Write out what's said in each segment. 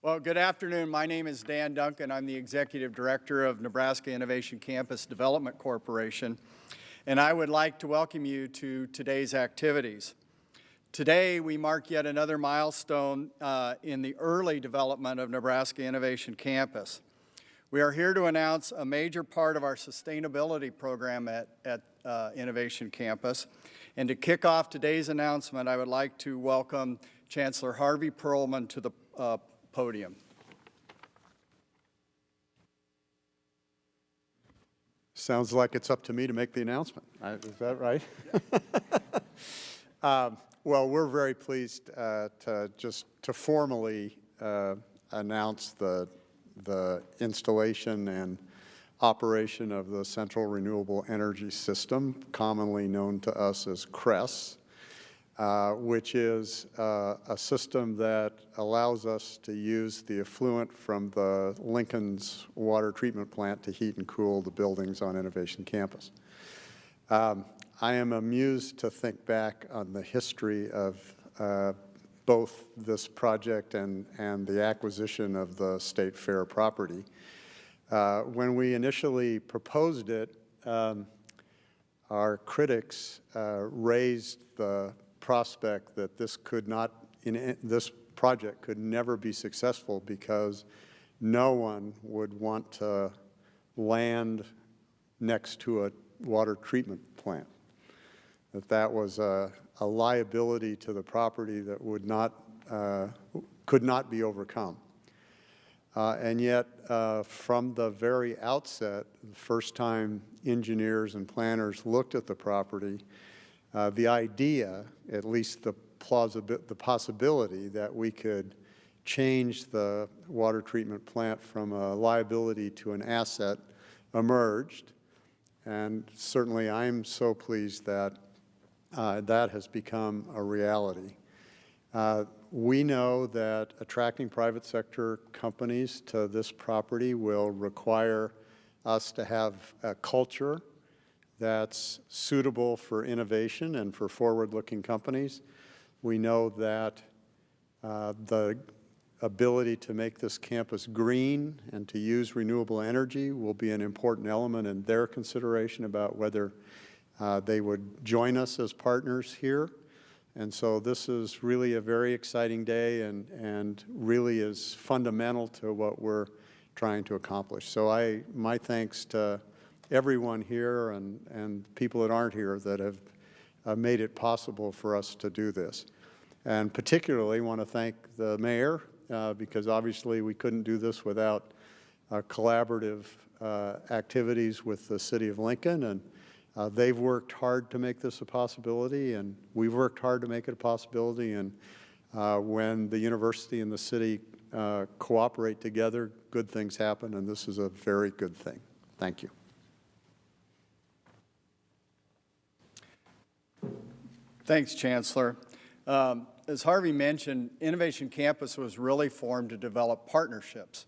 Well, good afternoon. My name is Dan Duncan. I'm the Executive Director of Nebraska Innovation Campus Development Corporation, and I would like to welcome you to today's activities. Today, we mark yet another milestone in the early development of Nebraska Innovation Campus. We are here to announce a major part of our sustainability program at Innovation Campus. And to kick off today's announcement, I would like to welcome Chancellor Harvey Perlman to the podium. Sounds like it's up to me to make the announcement. Is that right? Well, we're very pleased to formally announce the installation and operation of the Central Renewable Energy System, commonly known to us as CRESS, which is a system that allows us to use the effluent from the Lincoln's water treatment plant to heat and cool the buildings on Innovation Campus. I am amused to think back on the history of both this project and the acquisition of the State Fair property. When we initially proposed it, our critics raised the prospect that this project could never be successful because no one would want to land next to a water treatment plant. That was a liability to the property that could not be overcome. And yet, from the very outset, the first time engineers and planners looked at the property, the idea, at least the possibility that we could change the water treatment plant from a liability to an asset emerged. And certainly I'm so pleased that that has become a reality. We know that attracting private sector companies to this property will require us to have a culture that's suitable for innovation and for forward-looking companies. We know that the ability to make this campus green and to use renewable energy will be an important element in their consideration about whether they would join us as partners here. And so this is really a very exciting day and really is fundamental to what we're trying to accomplish. So my thanks to everyone here and people that aren't here that have made it possible for us to do this. And particularly want to thank the mayor because obviously we couldn't do this without collaborative activities with the City of Lincoln, and they've worked hard to make this a possibility, and we've worked hard to make it a possibility. And when the university and the city cooperate together, good things happen, and this is a very good thing. Thank you. Thanks, Chancellor. As Harvey mentioned, Innovation Campus was really formed to develop partnerships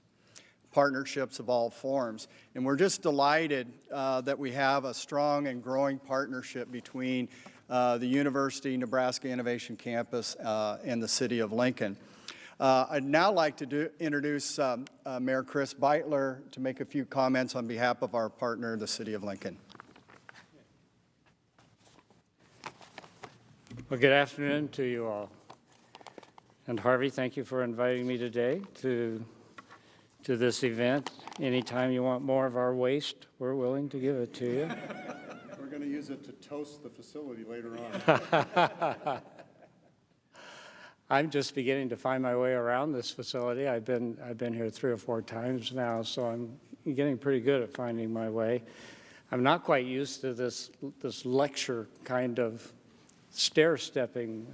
of all forms. And we're just delighted that we have a strong and growing partnership between the University, Nebraska Innovation Campus, and the City of Lincoln. I'd now like to introduce Mayor Chris Beitler to make a few comments on behalf of our partner, the City of Lincoln. Well, good afternoon to you all. And Harvey, thank you for inviting me today to this event. Anytime you want more of our waste, we're willing to give it to you. We're going to use it to toast the facility later on. I'm just beginning to find my way around this facility. I've been here 3 or 4 times now, so I'm getting pretty good at finding my way. I'm not quite used to this lecture kind of stair-stepping.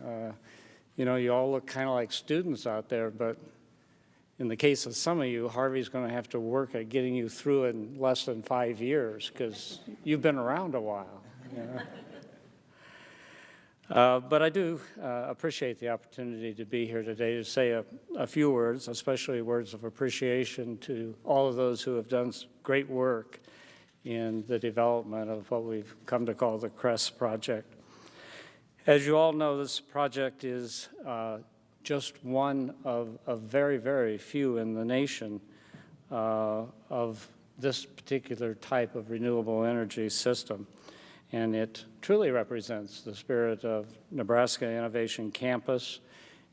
You know, you all look kind of like students out there, but in the case of some of you, Harvey's going to have to work at getting you through in less than 5 years because you've been around a while. You know? But I do appreciate the opportunity to be here today to say a few words, especially words of appreciation to all of those who have done great work in the development of what we've come to call the CRESS project. As you all know, this project is just one of very, very few in the nation of this particular type of renewable energy system. And it truly represents the spirit of Nebraska Innovation Campus,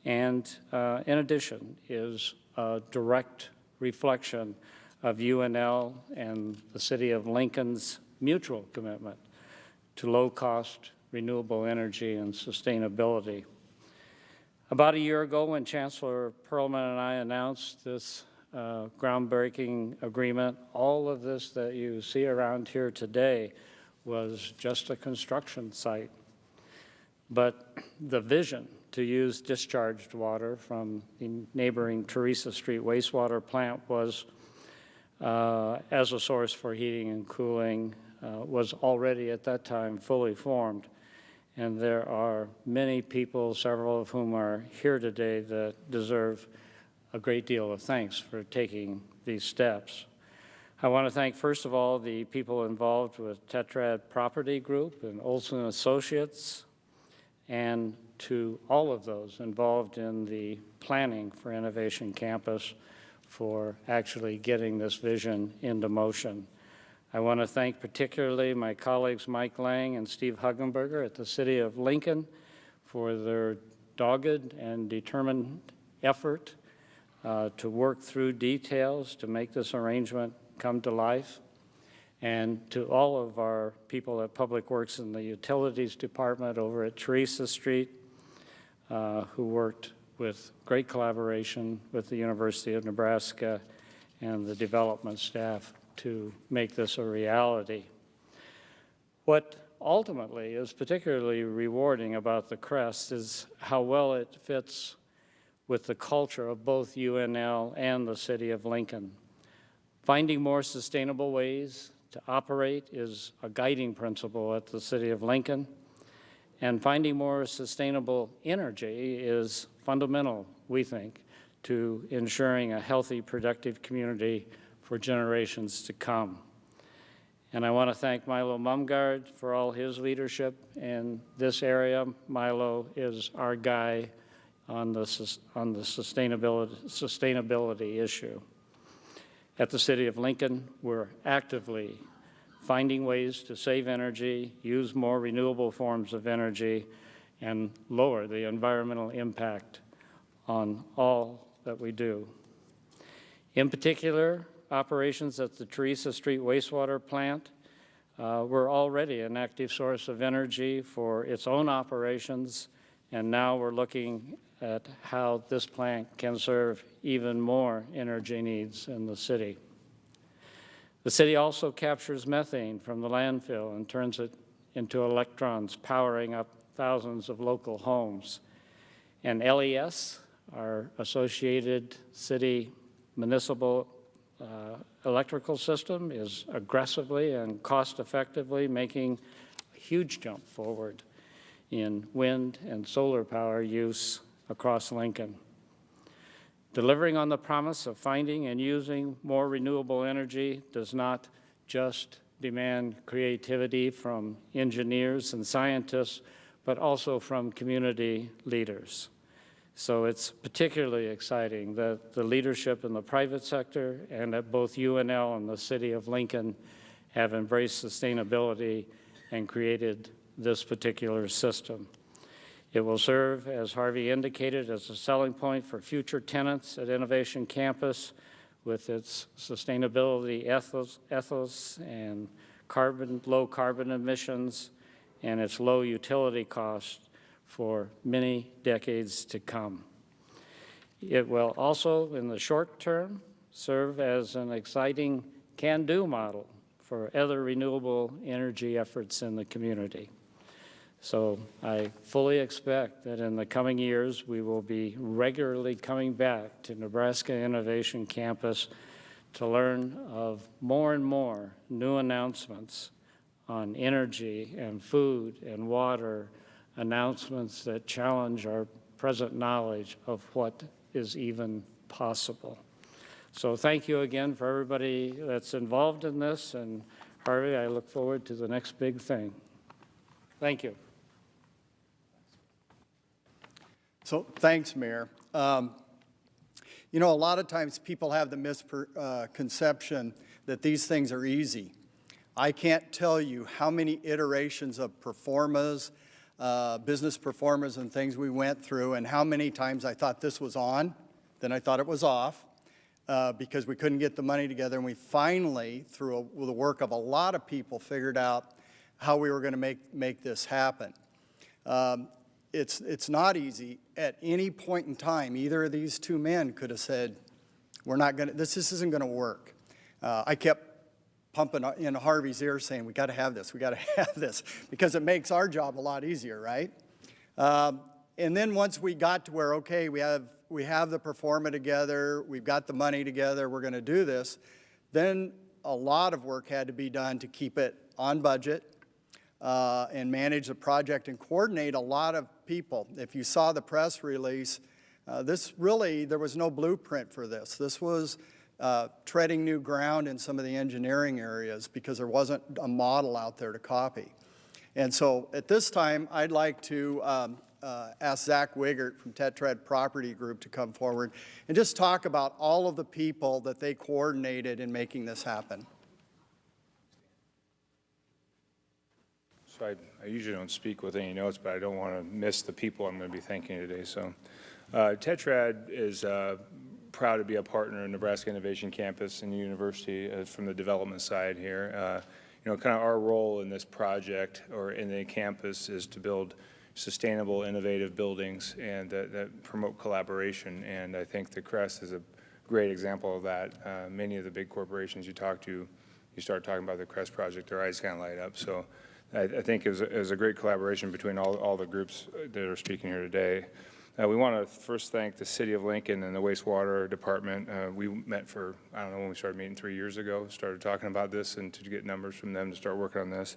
and in addition is a direct reflection of UNL and the city of Lincoln's mutual commitment to low-cost renewable energy and sustainability. About a year ago, when Chancellor Perlman and I announced this groundbreaking agreement, all of this that you see around here today was just a construction site. But the vision to use discharged water from the neighboring Teresa Street wastewater plant was, as a source for heating and cooling, was already at that time fully formed. And there are many people, several of whom are here today, that deserve a great deal of thanks for taking these steps. I want to thank, first of all, the people involved with Tetrad Property Group and Olson Associates, and to all of those involved in the planning for Innovation Campus for actually getting this vision into motion. I want to thank particularly my colleagues Mike Lang and Steve Huggenberger at the City of Lincoln for their dogged and determined effort to work through details to make this arrangement come to life, and to all of our people at Public Works and the Utilities Department over at Teresa Street, who worked with great collaboration with the University of Nebraska and the development staff to make this a reality. What ultimately is particularly rewarding about the Crest is how well it fits with the culture of both UNL and the City of Lincoln. Finding more sustainable ways to operate is a guiding principle at the City of Lincoln, and finding more sustainable energy is fundamental, we think, to ensuring a healthy, productive community for generations to come. And I want to thank Milo Mumgard for all his leadership in this area. Milo is our guy on the sustainability issue. At the City of Lincoln, we're actively finding ways to save energy, use more renewable forms of energy, and lower the environmental impact on all that we do. In particular, operations at the Teresa Street wastewater plant were already an active source of energy for its own operations, and now we're looking at how this plant can serve even more energy needs in the city. The city also captures methane from the landfill and turns it into electrons, powering up thousands of local homes. And LES, our associated city municipal electrical system, is aggressively and cost-effectively making a huge jump forward in wind and solar power use across Lincoln. Delivering on the promise of finding and using more renewable energy does not just demand creativity from engineers and scientists, but also from community leaders. So it's particularly exciting that the leadership in the private sector and at both UNL and the City of Lincoln have embraced sustainability and created this particular system. It will serve, as Harvey indicated, as a selling point for future tenants at Innovation Campus with its sustainability ethos and low carbon emissions and its low utility costs for many decades to come. It will also, in the short term, serve as an exciting can-do model for other renewable energy efforts in the community. So I fully expect that in the coming years, we will be regularly coming back to Nebraska Innovation Campus to learn of more and more new announcements on energy and food and water, announcements that challenge our present knowledge of what is even possible. So thank you again for everybody that's involved in this, and Harvey, I look forward to the next big thing. Thank you. So thanks, Mayor. You know, a lot of times people have the misconception that these things are easy. I can't tell you how many iterations of performas, business performas and things we went through, and how many times I thought this was on, then I thought it was off, because we couldn't get the money together, and we finally, through the work of a lot of people, figured out how we were going to make this happen. It's not easy. At any point in time, either of these two men could have said, "We're not going to. This isn't going to work." I kept pumping in Harvey's ear, saying, "We got to have this. We got to have this," because it makes our job a lot easier, right? And then once we got to where, okay, we have the performa together, we've got the money together, we're going to do this, then a lot of work had to be done to keep it on budget. And manage the project and coordinate a lot of people. If you saw the press release, there was no blueprint for this. This was treading new ground in some of the engineering areas because there wasn't a model out there to copy. And so at this time, I'd like to ask Zach Wiggert from Tetrad Property Group to come forward and just talk about all of the people that they coordinated in making this happen. So I usually don't speak with any notes, but I don't want to miss the people I'm going to be thanking today. So Tetrad is proud to be a partner in Nebraska Innovation Campus and the university from the development side here. You know, kind of our role in this project or in the campus is to build sustainable, innovative buildings and that promote collaboration. And I think the CREST is a great example of that. Many of the big corporations you talk to, you start talking about the CREST project, their eyes kind of light up. So I think it was a great collaboration between all the groups that are speaking here today. We want to first thank the City of Lincoln and the wastewater department. We met for, I don't know, when we started meeting 3 years ago, started talking about this and to get numbers from them to start working on this.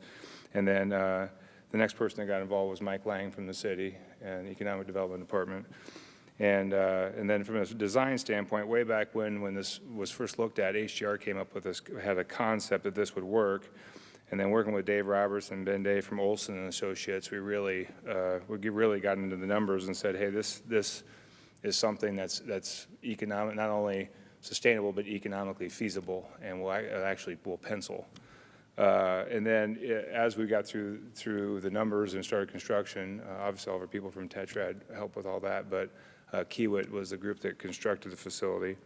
And then the next person that got involved was Mike Lang from the city and Economic Development Department. And then from a design standpoint, way back when this was first looked at, HDR came up with this, had a concept that this would work. And then working with Dave Roberts and Ben Day from Olson and Associates, we really got into the numbers and said, hey, this is something that's economic, not only sustainable, but economically feasible, and will pencil. And then as we got through the numbers and started construction, obviously all of our people from Tetrad helped with all that, but Kiewit was the group that constructed the facility.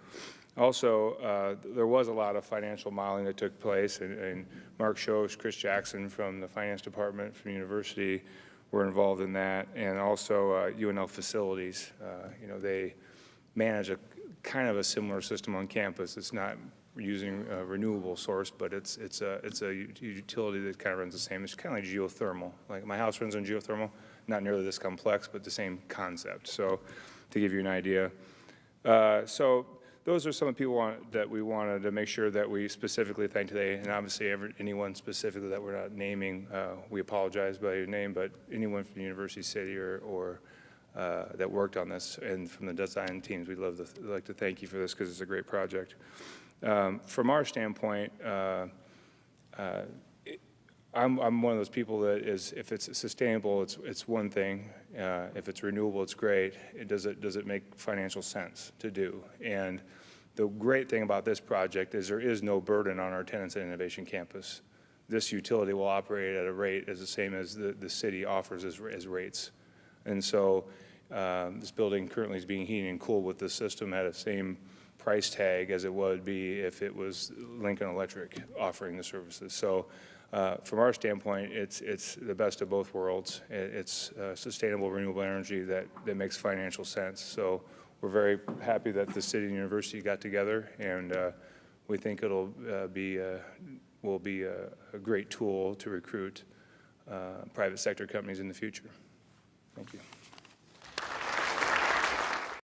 Also, there was a lot of financial modeling that took place, and Mark Schoch, Chris Jackson from the finance department from the university were involved in that, and also UNL facilities. You know, they manage a kind of a similar system on campus. It's not using a renewable source, but it's a utility that kind of runs the same. It's kind of like geothermal. Like my house runs on geothermal, not nearly this complex, but the same concept. So to give you an idea. So those are some of the people that we wanted to make sure that we specifically thank today, and obviously anyone specifically that we're not naming, we apologize by your name, but anyone from the University City or that worked on this, and from the design teams, we'd like to thank you for this because it's a great project. From our standpoint, I'm one of those people that is, if it's sustainable, it's one thing. If it's renewable, it's great. Does it make financial sense to do? And the great thing about this project is there is no burden on our tenants at Innovation Campus. This utility will operate at a rate as the same as the city offers as rates. And so this building currently is being heated and cooled with this system at the same price tag as it would be if it was Lincoln Electric offering the services. So from our standpoint, it's the best of both worlds. It's sustainable, renewable energy that makes financial sense. So we're very happy that the city and university got together, and we think will be a great tool to recruit private sector companies in the future. Thank you.